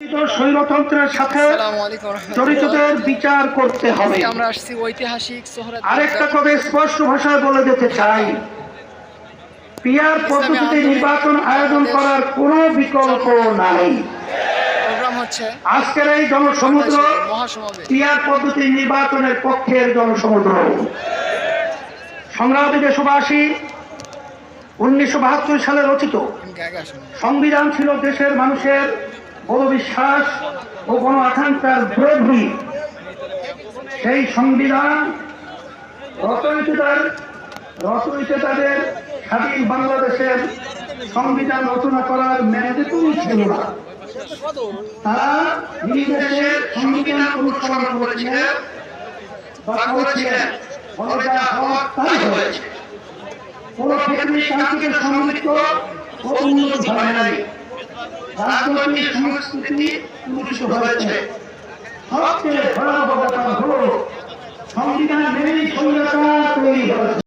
স্বৈরতন্ত্রের সাথে জড়িতদের বিচার করতে হবে। আমরা আসছি ঐতিহাসিক আরেকটা কথা স্পষ্ট ভাষায় বলে দিতে চাই, পিআর পদ্ধতিতে নির্বাচন আয়োজন করার কোনো বিকল্প নাই। আজকের এই জনসমুদ্র পিআর পদ্ধতি নির্বাচনের পক্ষের জনসমুদ্র। সংগ্রামী দেশবাসী, 1972 সালে রচিত সংবিধান ছিল দেশের মানুষের বড় বিশ্বাস ও গণ আকাঙ্ক্ষার প্রভৃতি। সেই সংবিধান রচয়িতাদের স্বাধীন বাংলাদেশের সংবিধান রচনা করার ম্যান্ডেটরি ছিল না। তারা নিজেদের সংবিধান অনুসরণ করেছিলেন বা করেছিলেন, ফলে যা হওয়ার তাই হয়েছে। কোন ক্ষেত্রে শান্তিতে সমৃদ্ধ ও উন্নত হয় নাই। রাজনৈতিক সংস্কৃতি দূষিত হয়েছে। সবচেয়ে ভয়াবহ ব্যাপার হল সংবিধান মেনেই স্বৈরাচার তৈরি হয়েছে।